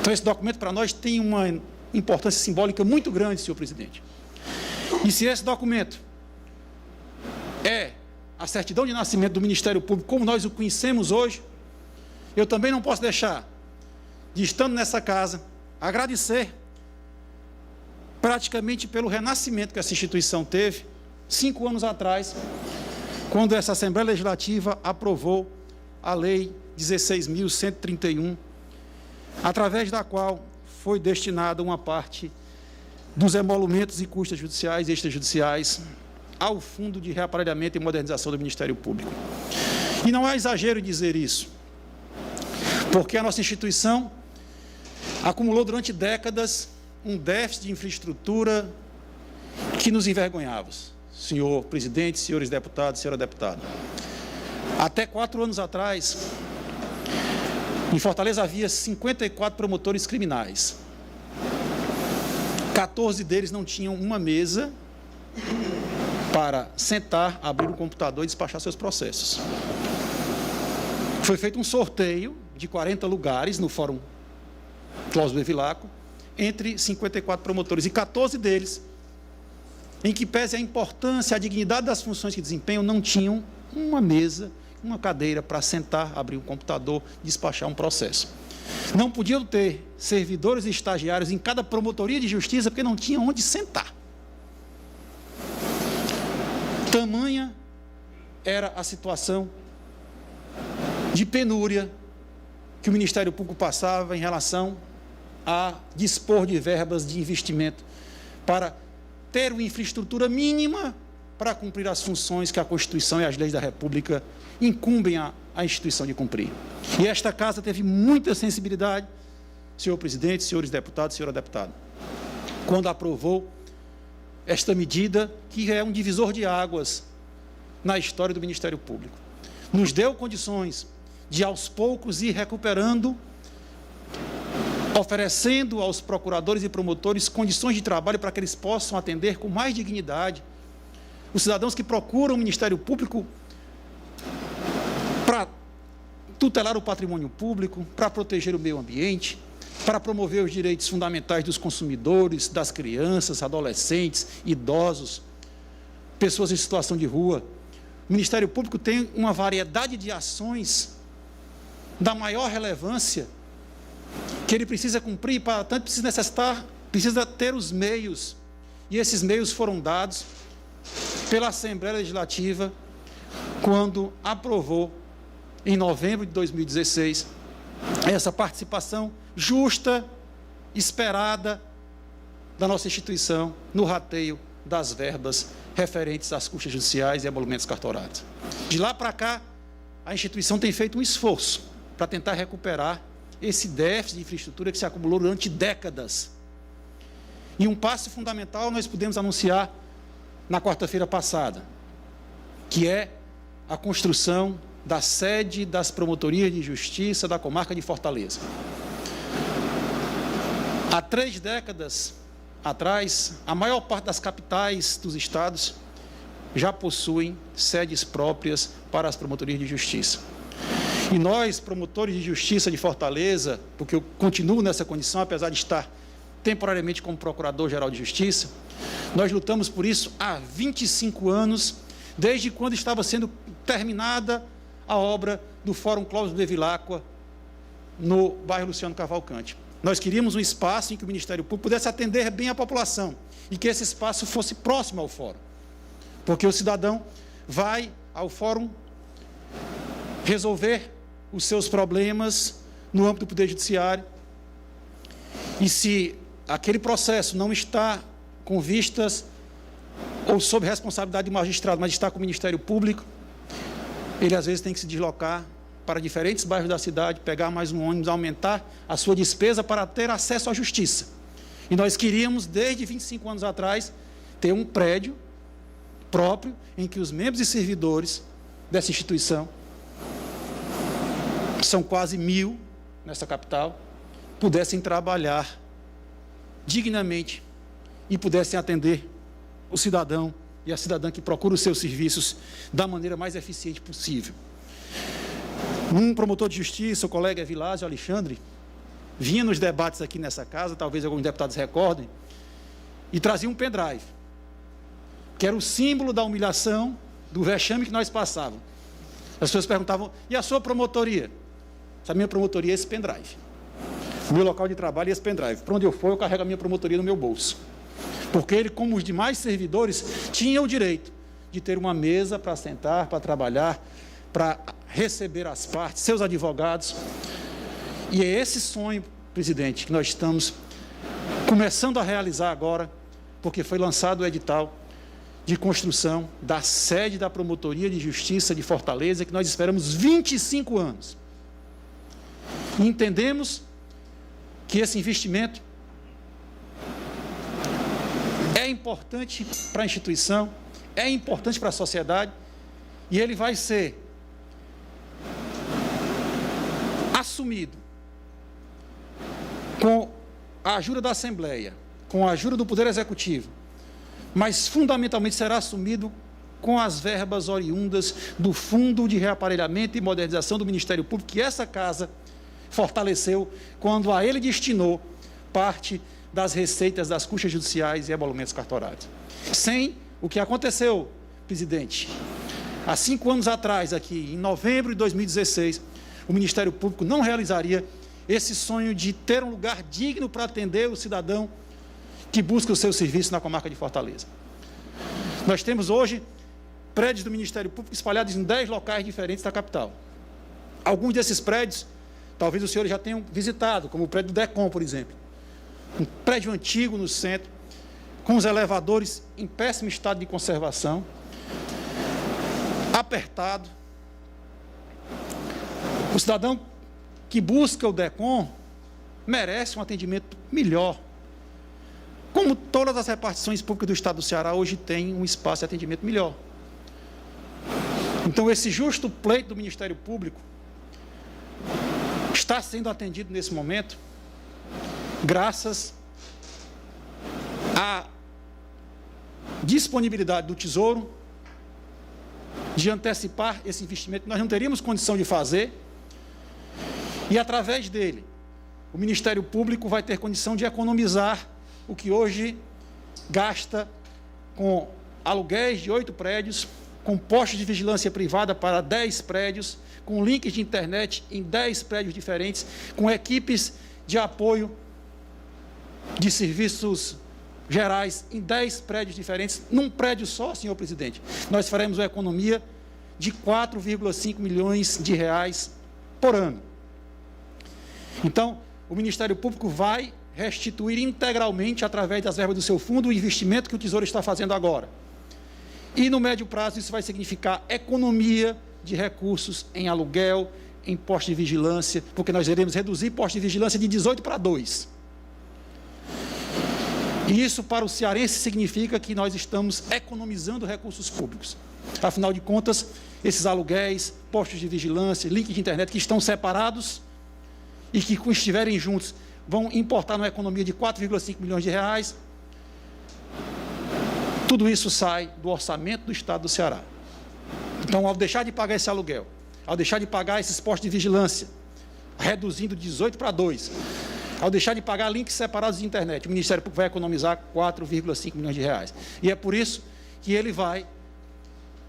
Então, esse documento, para nós, tem uma importância simbólica muito grande, senhor presidente. E se esse documento é a certidão de nascimento do Ministério Público, como nós o conhecemos hoje, eu também não posso deixar de, estando nessa casa, agradecer praticamente pelo renascimento que essa instituição teve 5 anos atrás, quando essa Assembleia Legislativa aprovou a Lei 16.131, através da qual foi destinada uma parte dos emolumentos e custas judiciais e extrajudiciais ao Fundo de Reaparelhamento e Modernização do Ministério Público. E não é exagero dizer isso, porque a nossa instituição acumulou durante décadas um déficit de infraestrutura que nos envergonhava, senhor presidente, senhores deputados, senhora deputada. Até 4 anos atrás, em Fortaleza havia 54 promotores criminais. 14 deles não tinham uma mesa para sentar, abrir um computador e despachar seus processos. Foi feito um sorteio de 40 lugares no Fórum Cláudio Bevilacqua, entre 54 promotores, e 14 deles, em que pese a importância, a dignidade das funções que desempenham, não tinham uma mesa, uma cadeira para sentar, abrir um computador, despachar um processo. Não podiam ter servidores e estagiários em cada promotoria de justiça, porque não tinham onde sentar. Tamanha era a situação de penúria que o Ministério Público passava em relação a dispor de verbas de investimento para ter uma infraestrutura mínima para cumprir as funções que a Constituição e as leis da República incumbem a instituição de cumprir. E esta Casa teve muita sensibilidade, senhor presidente, senhores deputados, senhora deputada, quando aprovou esta medida, que é um divisor de águas na história do Ministério Público. Nos deu condições de, aos poucos, ir recuperando, oferecendo aos procuradores e promotores condições de trabalho para que eles possam atender com mais dignidade os cidadãos que procuram o Ministério Público para tutelar o patrimônio público, para proteger o meio ambiente, para promover os direitos fundamentais dos consumidores, das crianças, adolescentes, idosos, pessoas em situação de rua. O Ministério Público tem uma variedade de ações da maior relevância que ele precisa cumprir, para tanto precisa ter os meios, e esses meios foram dados pela Assembleia Legislativa quando aprovou, em novembro de 2016, essa participação justa, esperada da nossa instituição no rateio das verbas referentes às custas judiciais e emolumentos cartorários. De lá para cá, a instituição tem feito um esforço para tentar recuperar esse déficit de infraestrutura que se acumulou durante décadas. E um passo fundamental nós pudemos anunciar na quarta-feira passada, que é a construção da sede das promotorias de justiça da comarca de Fortaleza. Há 3 décadas atrás, a maior parte das capitais dos estados já possuem sedes próprias para as promotorias de justiça. E nós, promotores de justiça de Fortaleza, porque eu continuo nessa condição, apesar de estar temporariamente como Procurador-Geral de Justiça, nós lutamos por isso há 25 anos, desde quando estava sendo terminada a obra do Fórum Cláudio Bevilacqua, no bairro Luciano Cavalcante. Nós queríamos um espaço em que o Ministério Público pudesse atender bem a população e que esse espaço fosse próximo ao fórum, porque o cidadão vai ao fórum resolver os seus problemas no âmbito do Poder Judiciário, e se aquele processo não está com vistas ou sob responsabilidade do magistrado, mas está com o Ministério Público, ele às vezes tem que se deslocar para diferentes bairros da cidade, pegar mais um ônibus, aumentar a sua despesa para ter acesso à justiça. E nós queríamos, desde 25 anos atrás, ter um prédio próprio em que os membros e servidores dessa instituição, são quase 1.000 nessa capital, pudessem trabalhar dignamente e pudessem atender o cidadão e a cidadã que procura os seus serviços da maneira mais eficiente possível. Um promotor de justiça, o colega Vilásio Alexandre, vinha nos debates aqui nessa casa, talvez alguns deputados recordem, e trazia um pendrive, que era o símbolo da humilhação, do vexame que nós passávamos. As pessoas perguntavam, e a sua promotoria? A minha promotoria é esse pendrive. O meu local de trabalho é esse pendrive. Para onde eu for, eu carrego a minha promotoria no meu bolso. Porque ele, como os demais servidores, tinha o direito de ter uma mesa para sentar, para trabalhar, para receber as partes, seus advogados. E é esse sonho, presidente, que nós estamos começando a realizar agora, porque foi lançado o edital de construção da sede da Promotoria de Justiça de Fortaleza, que nós esperamos 25 anos. E entendemos que esse investimento é importante para a instituição, é importante para a sociedade, e ele vai ser assumido com a ajuda da Assembleia, com a ajuda do Poder Executivo, mas fundamentalmente será assumido com as verbas oriundas do Fundo de Reaparelhamento e Modernização do Ministério Público, que essa Casa fortaleceu quando a ele destinou parte das receitas das custas judiciais e emolumentos cartorários. Sem o que aconteceu, presidente, há 5 anos atrás, aqui, em novembro de 2016, o Ministério Público não realizaria esse sonho de ter um lugar digno para atender o cidadão que busca o seu serviço na comarca de Fortaleza. Nós temos hoje prédios do Ministério Público espalhados em 10 locais diferentes da capital. Alguns desses prédios, talvez os senhores já tenham visitado, como o prédio do DECOM, por exemplo. Um prédio antigo no centro, com os elevadores em péssimo estado de conservação, apertado. O cidadão que busca o DECOM merece um atendimento melhor. Como todas as repartições públicas do Estado do Ceará hoje têm um espaço de atendimento melhor. Então, esse justo pleito do Ministério Público está sendo atendido nesse momento, graças à disponibilidade do Tesouro de antecipar esse investimento que nós não teríamos condição de fazer, e através dele, o Ministério Público vai ter condição de economizar o que hoje gasta com aluguéis de 8 prédios, com postos de vigilância privada para 10 prédios, com links de internet em 10 prédios diferentes, com equipes de apoio de serviços gerais em 10 prédios diferentes, num prédio só, senhor presidente. Nós faremos uma economia de 4,5 milhões de reais por ano. Então, o Ministério Público vai restituir integralmente, através das verbas do seu fundo, o investimento que o Tesouro está fazendo agora. E, no médio prazo, isso vai significar economia de recursos em aluguel, em postos de vigilância, porque nós iremos reduzir postos de vigilância de 18 para 2. E isso, para o cearense, significa que nós estamos economizando recursos públicos. Afinal de contas, esses aluguéis, postos de vigilância, links de internet que estão separados e que, quando estiverem juntos, vão importar uma economia de 4,5 milhões de reais. Tudo isso sai do orçamento do Estado do Ceará. Então, ao deixar de pagar esse aluguel, ao deixar de pagar esses postos de vigilância, reduzindo de 18 para 2, ao deixar de pagar links separados de internet, o Ministério Público vai economizar 4,5 milhões de reais. E é por isso que ele vai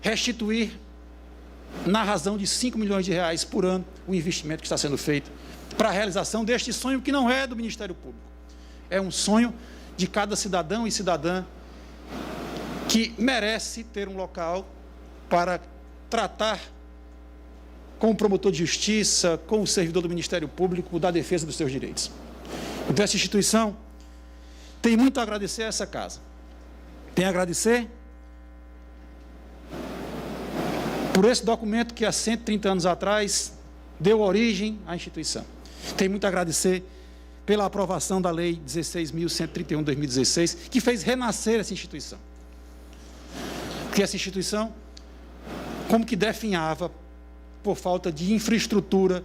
restituir, na razão de 5 milhões de reais por ano, o investimento que está sendo feito para a realização deste sonho, que não é do Ministério Público. É um sonho de cada cidadão e cidadã que merece ter um local para tratar com o promotor de justiça, com o servidor do Ministério Público, da defesa dos seus direitos. Então, essa instituição tem muito a agradecer a essa casa. Tem a agradecer por esse documento que há 130 anos atrás deu origem à instituição. Tem muito a agradecer pela aprovação da Lei 16.131 de 2016, que fez renascer essa instituição. Porque essa instituição, como que definhava por falta de infraestrutura,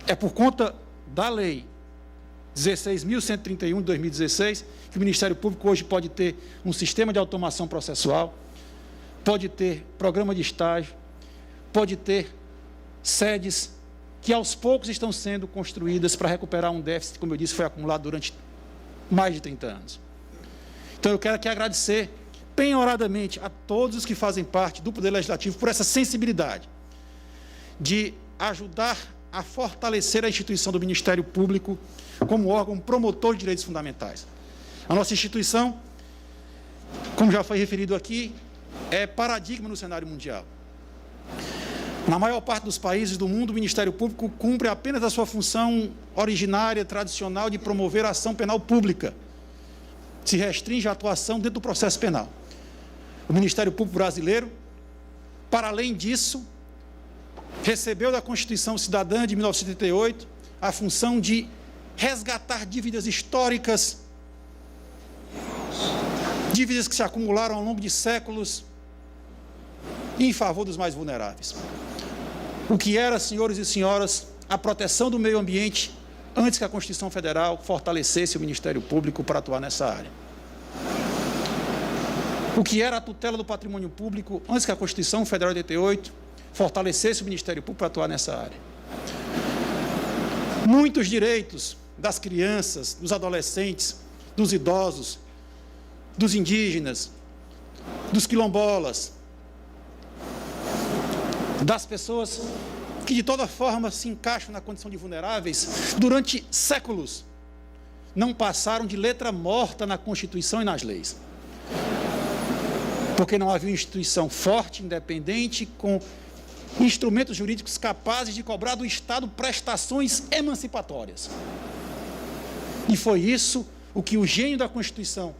é por conta da Lei 16.131 de 2016, que o Ministério Público hoje pode ter um sistema de automação processual, pode ter programa de estágio, pode ter sedes que aos poucos estão sendo construídas para recuperar um déficit, como eu disse, foi acumulado durante mais de 30 anos. Então, eu quero aqui agradecer penhoradamente a todos os que fazem parte do Poder Legislativo por essa sensibilidade de ajudar a fortalecer a instituição do Ministério Público como órgão promotor de direitos fundamentais. A nossa instituição, como já foi referido aqui, é paradigma no cenário mundial. Na maior parte dos países do mundo, o Ministério Público cumpre apenas a sua função originária, tradicional, de promover a ação penal pública. Se restringe a atuação dentro do processo penal. O Ministério Público brasileiro, para além disso, recebeu da Constituição Cidadã de 1988 a função de resgatar dívidas históricas dívidas que se acumularam ao longo de séculos em favor dos mais vulneráveis. O que era, senhores e senhoras, a proteção do meio ambiente antes que a Constituição Federal fortalecesse o Ministério Público para atuar nessa área. O que era a tutela do patrimônio público antes que a Constituição Federal de 88 fortalecesse o Ministério Público para atuar nessa área. Muitos direitos das crianças, dos adolescentes, dos idosos, dos indígenas, dos quilombolas, das pessoas que de toda forma se encaixam na condição de vulneráveis, durante séculos, não passaram de letra morta na Constituição e nas leis. Porque não havia uma instituição forte, independente, com instrumentos jurídicos capazes de cobrar do Estado prestações emancipatórias. E foi isso o que o gênio da Constituição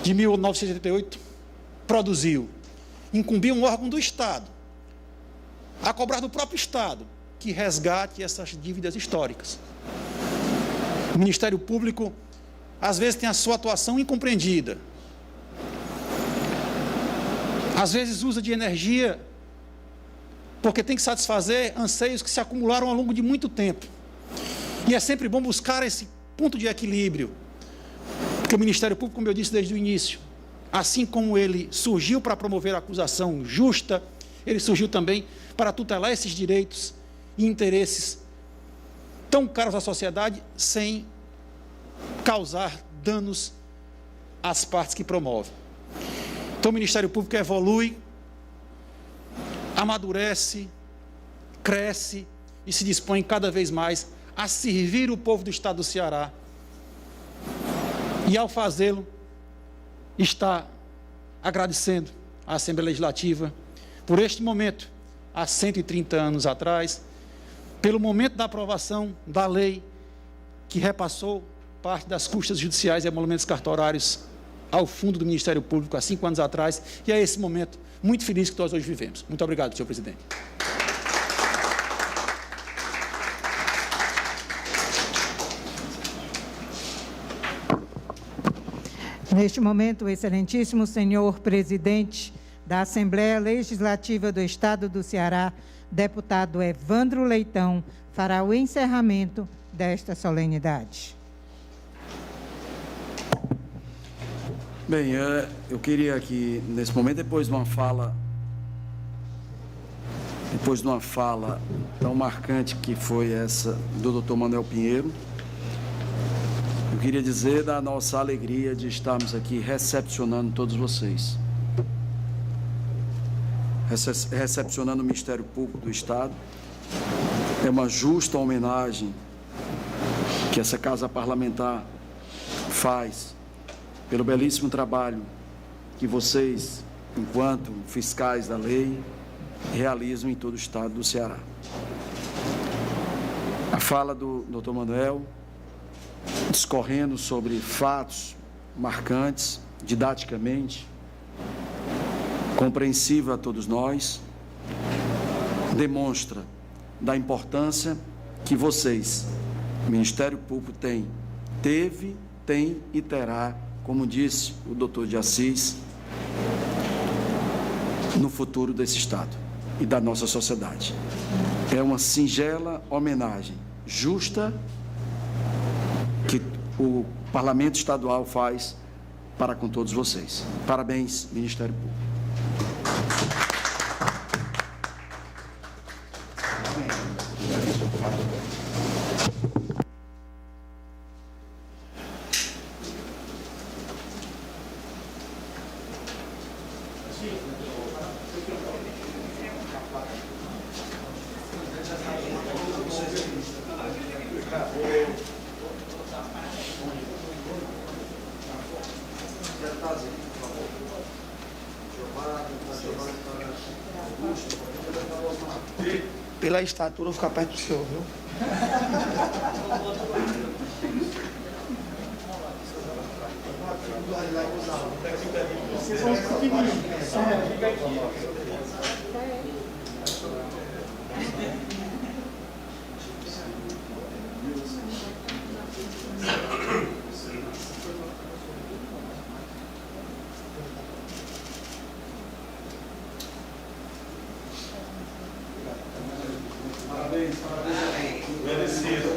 de 1988 produziu. Incumbiu um órgão do Estado a cobrar do próprio Estado que resgate essas dívidas históricas. O Ministério Público, às vezes, tem a sua atuação incompreendida. Às vezes usa de energia porque tem que satisfazer anseios que se acumularam ao longo de muito tempo. E é sempre bom buscar esse ponto de equilíbrio, porque o Ministério Público, como eu disse desde o início, assim como ele surgiu para promover a acusação justa, ele surgiu também para tutelar esses direitos e interesses tão caros à sociedade sem causar danos às partes que promovem. Então o Ministério Público evolui, amadurece, cresce e se dispõe cada vez mais a servir o povo do Estado do Ceará. E ao fazê-lo, está agradecendo à Assembleia Legislativa por este momento, há 130 anos atrás, pelo momento da aprovação da lei que repassou parte das custas judiciais e emolumentos cartorários ao fundo do Ministério Público há 5 anos atrás, e é esse momento muito feliz que nós hoje vivemos. Muito obrigado, senhor presidente. Neste momento, o excelentíssimo senhor presidente da Assembleia Legislativa do Estado do Ceará, deputado Evandro Leitão, fará o encerramento desta solenidade. Bem, eu queria que, nesse momento, depois de uma fala tão marcante que foi essa do Dr. Manuel Pinheiro, eu queria dizer da nossa alegria de estarmos aqui recepcionando todos vocês. Recepcionando o Ministério Público do Estado. É uma justa homenagem que essa Casa Parlamentar faz pelo belíssimo trabalho que vocês, enquanto fiscais da lei, realizam em todo o Estado do Ceará. A fala do Dr. Manuel, discorrendo sobre fatos marcantes, didaticamente, compreensível a todos nós, demonstra da importância que vocês, o Ministério Público, teve, tem e terá, como disse o doutor de Assis, no futuro desse Estado e da nossa sociedade. É uma singela homenagem justa que o Parlamento Estadual faz para com todos vocês. Parabéns, Ministério Público. Pela estatura, eu vou ficar perto do senhor, viu? Vocês são os pequenininhos. Merecido.